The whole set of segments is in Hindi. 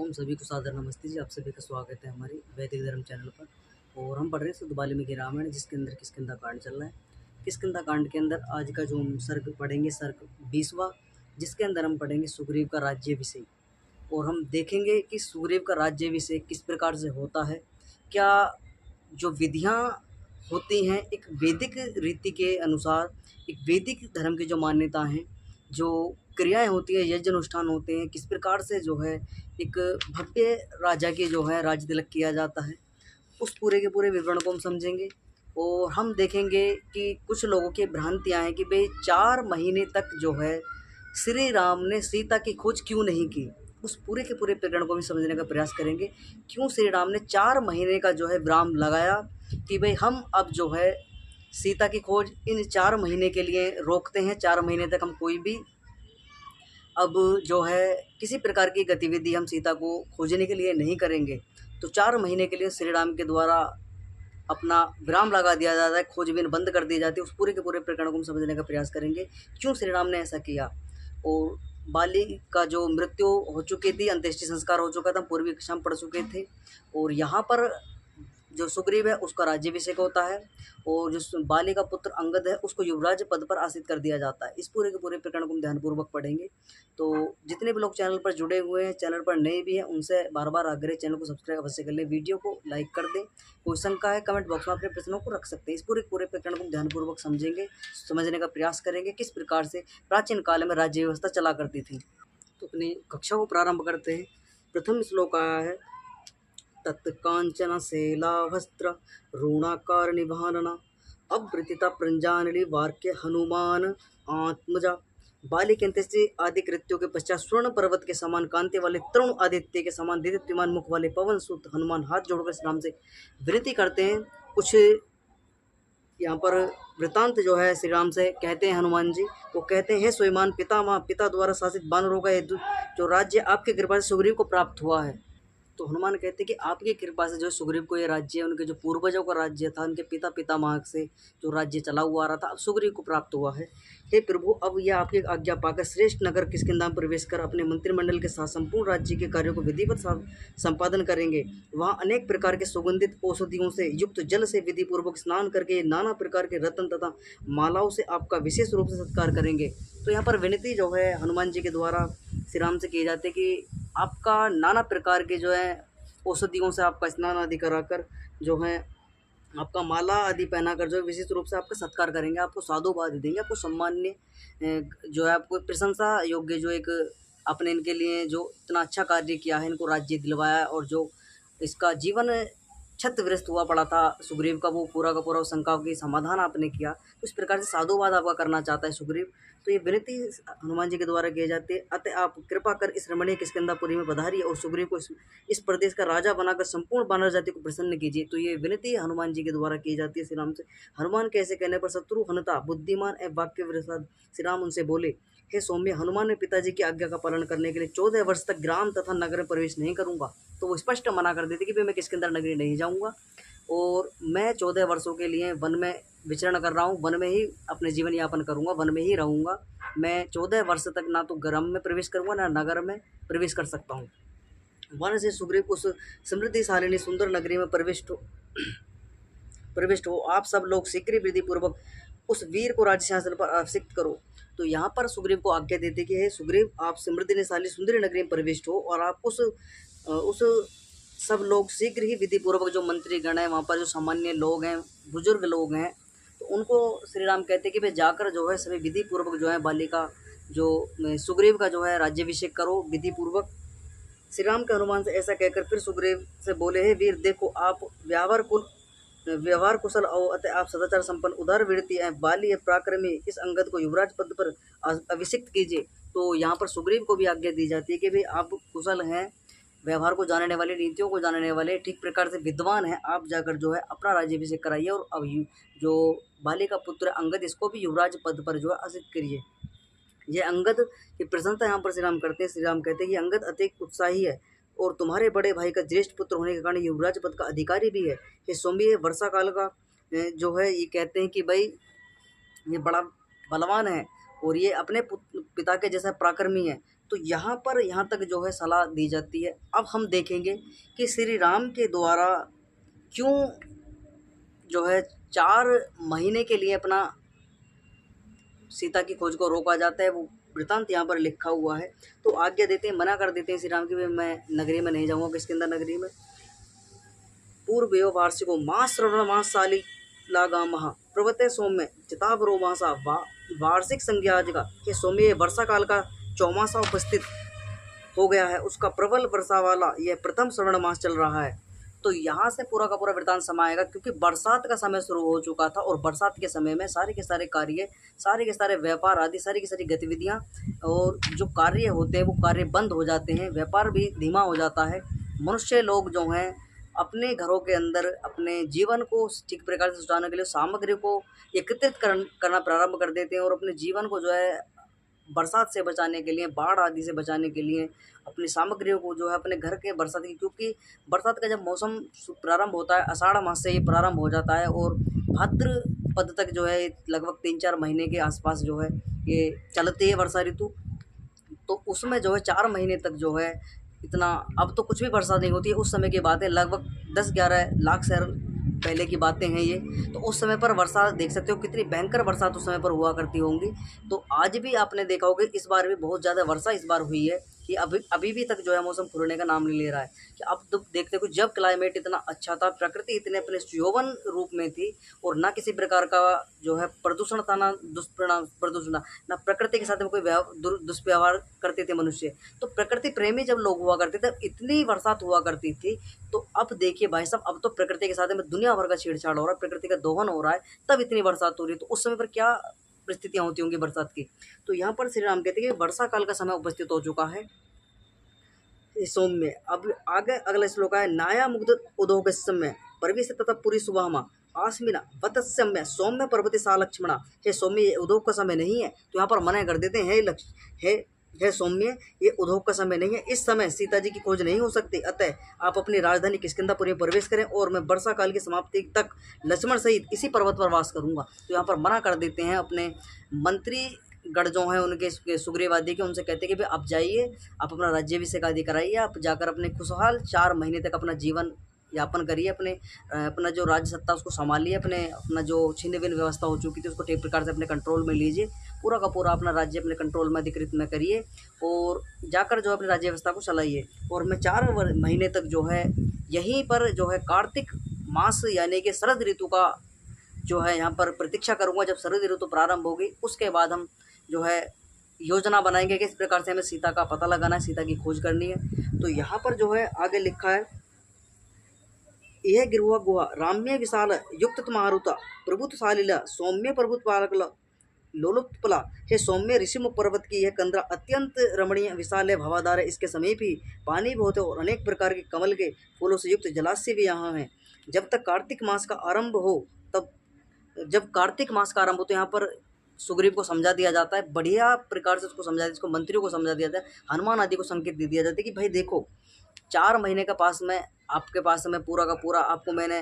ओम सभी को सादर नमस्ते जी। आप सभी का स्वागत है हमारी वैदिक धर्म चैनल पर। और हम पढ़ रहे हैं शुद्ध वाल्मीकि रामायण, जिसके अंदर किष्किंधा कांड चल रहा है। किष्किंधा कांड के अंदर आज का जो हम सर्ग पढ़ेंगे, सर्ग 20वां, जिसके अंदर हम पढ़ेंगे सुग्रीव का राज्याभिषेक। और हम देखेंगे कि सुग्रीव का राज्याभिषेक किस प्रकार से होता है, क्या जो विधियाँ होती हैं एक वैदिक रीति के अनुसार, एक वैदिक धर्म की जो मान्यता हैं, जो क्रियाएँ होती हैं, यज्ञ अनुष्ठान होते हैं, किस प्रकार से जो है एक भव्य राजा के जो है राज्य तिलक किया जाता है, उस पूरे के पूरे विवरण को हम समझेंगे। और हम देखेंगे कि कुछ लोगों की भ्रांतियाँ हैं कि भाई 4 महीने तक जो है श्री राम ने सीता की खोज क्यों नहीं की। उस पूरे के पूरे प्रकरण को भी समझने का प्रयास करेंगे। क्यों श्री राम ने 4 महीने का जो है विराम लगाया कि भाई हम अब जो है सीता की खोज इन 4 महीने के लिए रोकते हैं। 4 महीने तक हम कोई भी अब जो है किसी प्रकार की गतिविधि हम सीता को खोजने के लिए नहीं करेंगे। तो 4 महीने के लिए श्री राम के द्वारा अपना विराम लगा दिया जाता है, खोजबीन बंद कर दी जाती है। उस पूरे के पूरे प्रकरण को हम समझने का प्रयास करेंगे, क्यों श्री राम ने ऐसा किया। और बाली का जो मृत्यु हो चुकी थी, अंत्येष्टि संस्कार हो चुका था, हम पूर्वी कक्षा में पढ़ चुके थे। और यहाँ पर जो सुग्रीव है उसका राज्याभिषेक होता है, और जो बाली का पुत्र अंगद है उसको युवराज पद पर आसीन कर दिया जाता है। इस पूरे के पूरे प्रकरण को हम ध्यानपूर्वक पढ़ेंगे। तो जितने भी लोग चैनल पर जुड़े हुए हैं, चैनल पर नए भी हैं, उनसे बार बार आग्रह, चैनल को सब्सक्राइब अवश्य कर लें, वीडियो को लाइक कर दें। कोई शंका है कमेंट बॉक्स में अपने प्रश्नों को रख सकते हैं। इस पूरे पूरे प्रकरण को हम ध्यानपूर्वक समझेंगे, समझने का प्रयास करेंगे किस प्रकार से प्राचीन काल में राज्य व्यवस्था चला करती थी। तो अपनी कक्षा को प्रारंभ करते हैं। प्रथम श्लोक आया है, तत्कांचन शैलावस्त्र रूणाकार निभानना अवृतिता प्रंजानली वाक्य हनुमान आत्मजा। बाली के अंत्येष्टि आदि कृत्यों के पश्चात स्वर्ण पर्वत के समान कांति वाले तरुण आदित्य के समान दीप्तिमान मुख वाले पवन सुत हनुमान हाथ जोड़कर श्री राम से विनती करते हैं। कुछ यहाँ पर वृतांत जो है श्री राम से कहते हैं हनुमान जी, वो कहते हैं, हे स्वयमान पिता द्वारा शासित वानरों का जो राज्य आपकी कृपा से सुग्रीव को प्राप्त हुआ है। तो हनुमान कहते हैं कि आपकी कृपा से जो सुग्रीव को ये राज्य, उनके जो पूर्वजों का राज्य था, उनके पिता पितामह से जो राज्य चला हुआ आ रहा था, अब सुग्रीव को प्राप्त हुआ है। हे प्रभु, अब यह आपकी आज्ञा पाकर श्रेष्ठ नगर किष्किंधा में प्रवेश कर अपने मंत्रिमंडल के साथ संपूर्ण राज्य के कार्यों को विधिवत संपादन करेंगे। वहाँ अनेक प्रकार के सुगंधित औषधियों से युक्त जल से विधि पूर्वक स्नान करके नाना प्रकार के रत्न तथा मालाओं से आपका विशेष रूप से सत्कार करेंगे। तो यहाँ पर विनती जो है हनुमान जी के द्वारा श्री राम से की जाती है कि आपका नाना प्रकार के जो है औषधियों से आपका स्नान आदि कराकर जो है आपका माला आदि पहनाकर जो है विशेष रूप से आपका सत्कार करेंगे, आपको साधुवाद देंगे, आपको सम्मान्य जो है आपको प्रशंसा योग्य, जो एक आपने इनके लिए जो इतना अच्छा कार्य किया है, इनको राज्य दिलवाया है, और जो इसका जीवन क्षतिग्रस्त हुआ पड़ा था सुग्रीव का, वो पूरा का पूरा शंका की समाधान आपने किया। तो इस प्रकार से साधुवाद आपका करना चाहता है सुग्रीव। तो ये विनती हनुमान जी के द्वारा की जाती है, अतः आप कृपा कर इस रमणीय किष्किंधापुरी में पधारिए और सुग्रीव को इस प्रदेश का राजा बनाकर संपूर्ण वानर जाति को प्रसन्न कीजिए। तो ये विनती हनुमान जी के द्वारा की जाती है श्री राम से। हनुमान के ऐसे कहने पर शत्रु हनता बुद्धिमान एवं वाक्य विरसाद श्री राम उनसे बोले, हे सौम्य, हनुमान ने पिताजी की आज्ञा का पालन करने के लिए 14 वर्ष तक ग्राम तथा नगर में प्रवेश नहीं करूंगा। तो वो स्पष्ट मना कर देते कि भाई मैं किष्किंधा नगरी नहीं जाऊंगा, और मैं 14 वर्षों के लिए वन में विचरण कर रहा हूँ, वन में ही अपने जीवन यापन करूँगा, वन में ही रहूँगा। मैं 14 वर्ष तक ना तो ग्राम में प्रवेश करूँगा ना नगर में प्रवेश कर सकता हूँ। वन से सुग्रीव उस समृद्धिशालिनी सुंदर नगरी में प्रविष्ट हो। आप सब लोग शीघ्र विधि पूर्वक उस वीर को राज्य शासन पर अभिषिक्त करो। तो यहाँ पर सुग्रीव को आज्ञा देते कि हे सुग्रीव, आप समृद्धिशाली सुंदरी नगरी में प्रविष्ट हो, और आप उस सब लोग शीघ्र ही विधि पूर्वक, जो मंत्री गण हैं वहाँ पर, जो सामान्य लोग हैं, बुजुर्ग लोग हैं, तो उनको श्री राम कहते हैं कि भाई जाकर जो है सभी विधि पूर्वक जो है बाली का जो सुग्रीव का जो है राज्याभिषेक करो विधि पूर्वक। श्री राम के हनुमान से ऐसा कहकर फिर सुग्रीव से बोले, हे वीर, देखो आप व्यवहार कुशल और अतः आप सदाचार संपन्न उदार वृत्ति एवं बाली पराक्रमी इस अंगद को युवराज पद पर अभिषिक्त कीजिए। तो यहाँ पर सुग्रीव को भी आज्ञा दी जाती है कि भाई आप कुशल हैं, व्यवहार को जानने वाले, नीतियों को जानने वाले, ठीक प्रकार से विद्वान हैं, आप जाकर जो है अपना राज्याभिषेक कराइए, और अब जो बाली का पुत्र अंगद, इसको भी युवराज पद पर जो है आसीन करिए। ये अंगद की प्रशंसा यहाँ पर श्री राम करते हैं। श्री राम कहते हैं कि अंगद अत्यधिक उत्साही है और तुम्हारे बड़े भाई का ज्येष्ठ पुत्र होने के कारण युवराज पद का अधिकारी भी है। ये सौम्य वर्षा काल का जो है, ये कहते हैं कि भाई ये बड़ा बलवान है और ये अपने पिता के जैसा पराक्रमी है। तो यहाँ पर यहाँ तक जो है सलाह दी जाती है। अब हम देखेंगे कि श्री राम के द्वारा क्यों जो है 4 महीने के लिए अपना सीता की खोज को रोका जाता है, वो वृतांत यहाँ पर लिखा हुआ है। तो आज्ञा देते हैं, मना कर देते हैं श्री राम की, मैं नगरी में नहीं जाऊँगा। किसके अंदर नगरी में? पूर्वयो वार्षिको मास श्रवण मास साली लागामः प्रवते सौम्य चितावरो मासा वार्षिक संज्ञाज का ये सौम्य वर्षा काल का चौमासा उपस्थित हो गया है, उसका प्रबल वर्षा वाला यह प्रथम श्रवण मास चल रहा है। तो यहाँ से पूरा का पूरा वृतांत समाएगा, क्योंकि बरसात का समय शुरू हो चुका था और बरसात के समय में सारे के सारे कार्य, सारे के सारे व्यापार आदि, सारी की सारी गतिविधियाँ और जो कार्य होते हैं वो कार्य बंद हो जाते हैं, व्यापार भी धीमा हो जाता है। मनुष्य लोग जो हैं अपने घरों के अंदर अपने जीवन को ठीक प्रकार से सुधारने के लिए सामग्री को एकत्रित करना प्रारंभ कर देते हैं और अपने जीवन को जो है बरसात से बचाने के लिए, बाढ़ आदि से बचाने के लिए अपनी सामग्रियों को जो है अपने घर के बरसात की, क्योंकि बरसात का जब मौसम प्रारंभ होता है आषाढ़ मास से ये प्रारंभ हो जाता है और भाद्रपद तक जो है लगभग 3-4 महीने के आसपास जो है ये चलती है वर्षा ऋतु। तो उसमें जो है 4 महीने तक जो है इतना, अब तो कुछ भी बरसात नहीं होती है, उस समय की बात है, लगभग 10-11 लाख शहर पहले की बातें हैं ये। तो उस समय पर वर्षा देख सकते हो कितनी भयंकर बरसात उस समय पर हुआ करती होंगी। तो आज भी आपने देखा होगा इस बार भी बहुत ज़्यादा वर्षा इस बार हुई है कि अभी भी तक जो है मौसम खुलने का नाम नहीं ले रहा है। कि अब तो देखते हो जब क्लाइमेट इतना अच्छा था, प्रकृति इतने अपने यौवन रूप में थी और ना किसी प्रकार का जो है प्रदूषण था, ना दुष्परिणाम प्रदूषण, ना प्रकृति के साथ में कोई दुष्व्यवहार करते थे मनुष्य। तो प्रकृति प्रेमी जब लोग हुआ करते थे इतनी बरसात हुआ करती थी। तो अब देखिए भाई साहब, अब तो प्रकृति के साथ में दुनिया भर का छेड़छाड़ हो रहा है, प्रकृति का दोहन हो रहा है, तब इतनी बरसात हो रही है। तो उस समय पर क्या परिस्थितियाँ होती होंगी बरसात की। तो यहाँ पर श्री राम कहते हैं कि वर्षा काल का समय उपस्थित हो चुका है सौम्य। अब आगे अगला श्लोक है, नाया मुग्ध उदोग समय परवेश तथा पूरी सुबह आसमिना वत्स्यम्य सौम्य पर्वती सा लक्ष्मणा। हे सौम्य, ये उद्योग का समय नहीं है। तो यहाँ पर मना कर देते हैं, हे सौम्य, ये उद्योग का समय नहीं है, इस समय सीता जी की खोज नहीं हो सकती, अतः आप अपनी राजधानी किष्किंधापुरी में प्रवेश करें और मैं वर्षा काल की समाप्ति तक लक्ष्मण सहित इसी पर्वत पर वास करूंगा। तो यहाँ पर मना कर देते हैं अपने मंत्री गढ़ जो हैं उनके सुग्रीवादी के, उनसे कहते हैं कि भाई आप जाइए, आप अपना राज्याभिषेक आदि कराइए, आप जाकर अपने खुशहाल 4 महीने तक अपना जीवन यापन करिए, अपना जो राज्य सत्ता उसको संभालिए, अपना जो छिन्न भिन्न व्यवस्था हो चुकी थी उसको ठीक प्रकार से अपने कंट्रोल में लीजिए, पूरा का पूरा अपना राज्य अपने कंट्रोल में अधिकृत में करिए और जाकर जो अपनी राज्य व्यवस्था को चलाइए। और मैं 4 महीने तक जो है यहीं पर जो है कार्तिक मास यानी कि शरद ऋतु का जो है यहाँ पर प्रतीक्षा करूँगा। जब शरद ऋतु प्रारंभ होगी उसके बाद हम जो है योजना बनाएंगे किस प्रकार से हमें सीता का पता लगाना है, सीता की खोज करनी है। तो यहाँ पर जो है आगे लिखा है, यह गिरुआ गुहा राम्य विशाल युक्त मारुता प्रभुत सालिला सौम्य प्रभुत पालकला लोलुप्तपला। हे सौम्य, ऋषिमुख पर्वत की यह कंदरा अत्यंत रमणीय विशाल है, भवाधार है, इसके समीप ही पानी बहुत है और अनेक प्रकार के कमल के फूलों से युक्त जलाशय भी यहाँ है। जब तक कार्तिक मास का आरंभ हो तब जब कार्तिक मास का आरंभ हो तो यहाँ पर सुग्रीव को समझा दिया जाता है, बढ़िया प्रकार से उसको समझा दिया, इसको मंत्रियों को समझा दिया जाता है, हनुमान आदि को संकेत दे दिया जाता है कि भाई देखो 4 महीने का पास में आपके पास में पूरा का पूरा आपको मैंने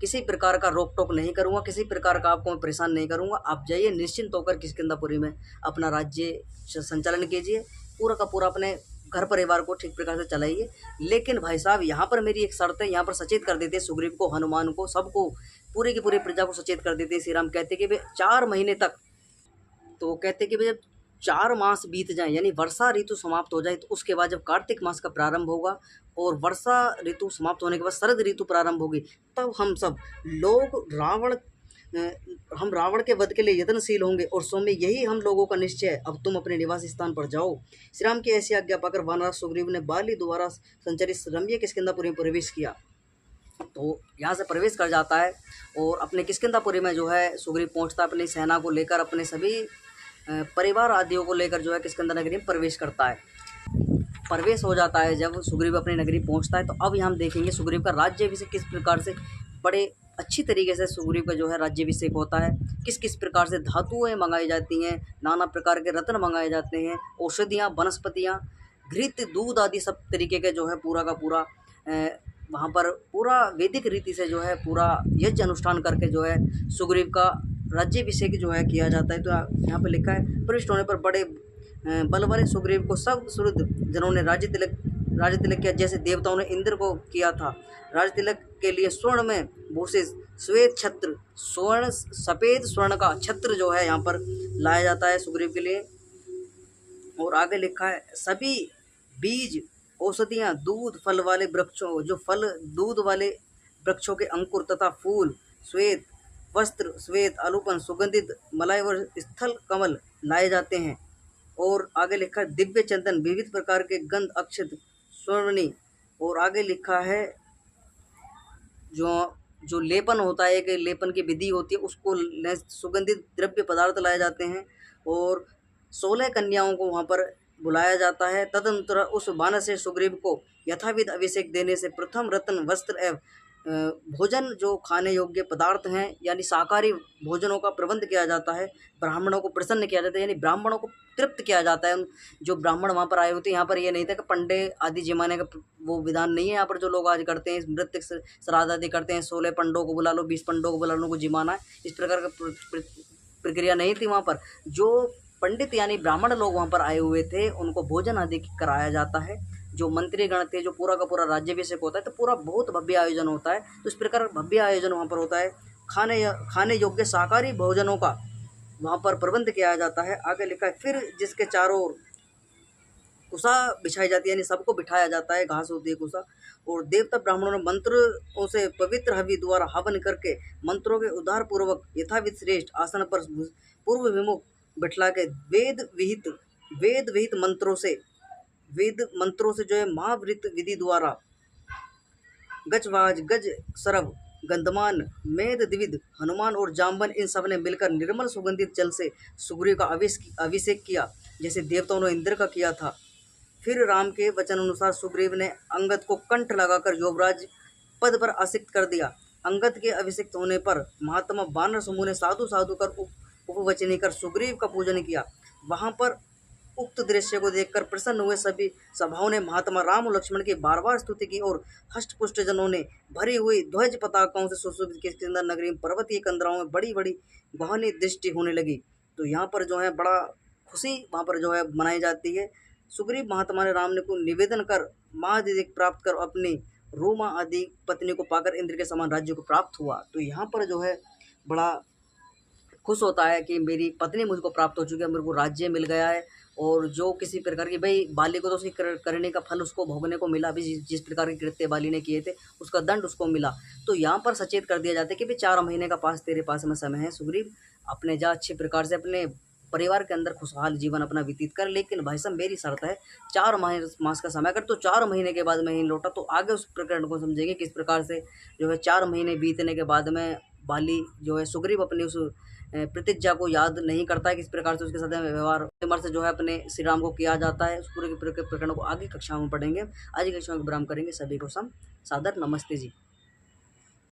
किसी प्रकार का रोक टोक नहीं करूँगा, किसी प्रकार का आपको मैं परेशान नहीं करूँगा। आप जाइए निश्चिंत होकर किष्किंधापुरी में अपना राज्य संचालन कीजिए, पूरा का पूरा अपने घर परिवार को ठीक प्रकार से चलाइए। लेकिन भाई साहब यहाँ पर मेरी एक शर्त है, यहाँ पर सचेत कर देते हैं सुग्रीव को, हनुमान को, सबको, पूरी की पूरी प्रजा को सचेत कर देते हैं। श्री राम कहते कि भाई 4 महीने तक, तो कहते कि भाई जब 4 मास बीत जाएं यानी वर्षा ऋतु समाप्त हो जाए तो उसके बाद जब कार्तिक मास का प्रारंभ होगा और वर्षा ऋतु समाप्त होने के बाद शरद ऋतु प्रारंभ होगी, तब हम सब लोग हम रावण के वध के लिए यत्नशील होंगे और सौम्य यही हम लोगों का निश्चय है। अब तुम अपने निवास स्थान पर जाओ। श्री राम की ऐसी आज्ञा पाकर वानर सुग्रीव ने बाली द्वारा संचरित रम्य किष्किंधापुरी में प्रवेश किया। तो यहाँ से प्रवेश कर जाता है और अपने किष्किंधापुरी में जो है सुग्रीव पहुँचता है, अपनी सेना को लेकर, अपने सभी परिवार आदियों को लेकर जो है किष्किंधा नगरी में प्रवेश करता है। प्रवेश हो जाता है जब सुग्रीव अपनी नगरी पहुंचता है। तो अब हम देखेंगे सुग्रीव का राज्याभिषेक किस प्रकार से बड़े अच्छी तरीके से सुग्रीव का जो है राज्याभिषेक होता है, किस किस प्रकार से धातुएं मंगाई जाती हैं, नाना प्रकार के रत्न मंगाए जाते हैं, औषधियाँ, वनस्पतियाँ, घृत, दूध आदि सब तरीके के जो है पूरा का पूरा वहाँ पर पूरा वैदिक रीति से जो है पूरा यज्ञ अनुष्ठान करके जो है सुग्रीव का राज्याभिषेक जो है किया जाता है। तो यहाँ पर लिखा है, प्रविष्ट होने पर बड़े बल वाले सुग्रीव को सब सुहृद जनों ने राज्य तिलक किया, जैसे देवताओं ने इंद्र को किया था। राज्य तिलक के लिए स्वर्ण में भूषित श्वेत छत्र, स्वर्ण सफेद स्वर्ण का छत्र जो है यहाँ पर लाया जाता है सुग्रीव के लिए। और आगे लिखा है सभी बीज, औषधियाँ, दूध फल वाले वृक्षों, जो फल दूध वाले वृक्षों के अंकुर तथा फूल, श्वेत वस्त्र, श्वेत आलूपन, सुगंधित मलय और स्थल कमल लाए जाते हैं। और आगे लिखा है दिव्य चंदन, विविध प्रकार के गंध, अक्षत, स्वर्णी। और आगे लिखा है जो जो लेपन होता है, एक लेपन की विधि होती है, उसको सुगंधित द्रव्य पदार्थ लाए जाते हैं। और 16 कन्याओं को वहाँ पर बुलाया जाता है। तदनंतर उस बानर से सुग्रीव को यथाविध अभिषेक देने से प्रथम रत्न, वस्त्र एवं भोजन, जो खाने योग्य पदार्थ हैं यानी शाकाहारी भोजनों का प्रबंध किया जाता है। ब्राह्मणों को प्रसन्न किया जाता है, यानी ब्राह्मणों को तृप्त किया जाता है। जो ब्राह्मण वहाँ पर आए होते हैं, यहाँ पर ये नहीं था कि पंडे आदि जमाने का वो विधान नहीं है। यहाँ पर जो लोग आज करते हैं, नृत्य श्राद्ध आदि करते हैं, 16 पंडों को बुला लो, 20 पंडों को बुला लो, उनको जिमाना है, इस प्रकार का प्रक्रिया नहीं थी वहाँ पर। जो पंडित यानी ब्राह्मण लोग वहाँ पर आए हुए थे, उनको भोजन आदि कराया जाता है। जो मंत्रीगण थे, जो पूरा का पूरा राज्याभिषेक होता है, तो पूरा बहुत भव्य आयोजन होता है। तो इस प्रकार भव्य आयोजन वहाँ पर होता है। खाने योग्य शाकाहारी भोजनों का वहाँ पर प्रबंध किया जाता है। आगे लिखा है फिर जिसके चारों ओर कुशा बिछाई जाती है, यानी सबको बिठाया जाता है, घास होती है कुशा। और देवता ब्राह्मणों ने मंत्रों से पवित्र हवि द्वारा हवन करके मंत्रों के उद्धार पूर्वक यथाविध श्रेष्ठ आसन पर पूर्व विमुख बिठला के वेद विहित मंत्रों से जो है महावृत विधि द्वारा गजवाज, गज सरव, गंधमान, मेद द्विविद, हनुमान और जाम्बन, इन सब ने मिलकर निर्मल सुगंधित जल से सुग्रीव का अभिषेक किया, जैसे देवताओं ने इंद्र का किया था। फिर राम के वचन अनुसार सुग्रीव ने अंगद को कंठ लगाकर युवराज पद पर आसीन कर दिया। अंगद के अभिषिक्त होने पर महात्मा वानर समूह ने साधु साधु कर उपवचनी कर सुग्रीव का पूजन किया। वहां पर उक्त दृश्य को देखकर प्रसन्न हुए सभी सभाओं ने महात्मा राम और लक्ष्मण की बार बार स्तुति की और हष्टपुष्ट जनों ने भरी हुई ध्वज पताकाओं से सुशोभित किष्किंधा नगरी में पर्वतीय कंदराओं में बड़ी बड़ी गहनी दृष्टि होने लगी। तो यहाँ पर जो है बड़ा खुशी वहाँ पर जो है मनाई जाती है। सुग्रीव महात्मा ने राम ने को निवेदन कर महादिव्य प्राप्त कर अपनी रोमा आदि पत्नी को पाकर इंद्र के समान राज्य को प्राप्त हुआ। तो यहाँ पर जो है बड़ा खुश होता है कि मेरी पत्नी मुझको प्राप्त हो चुकी है, मेरे को राज्य मिल गया है। और जो किसी प्रकार की भाई बाली को तो उसकी करने का फल उसको भोगने को मिला, अभी जिस प्रकार के कृत्य बाली ने किए थे उसका दंड उसको मिला। तो यहाँ पर सचेत कर दिया जाता है कि भाई 4 महीने का पास तेरे पास में समय है सुग्रीव, अपने जा अच्छे प्रकार से अपने परिवार के अंदर खुशहाल जीवन अपना व्यतीत कर। लेकिन भाई साहब मेरी शर्त है 4 मास का समय कर, तो 4 महीने के बाद मैं ही लौटा तो आगे उस प्रकरण को समझेंगे किस प्रकार से जो है 4 महीने बीतने के बाद में बाली जो है सुग्रीव अपनी उस प्रतिज्ञा को याद नहीं करता है, किस प्रकार से उसके साथ व्यवहार से जो है अपने श्री राम को किया जाता है। उस पूरे प्रकरण को आगे कक्षा में पढ़ेंगे। आज की कक्षा में विराम करेंगे। सभी को सादर नमस्ते जी।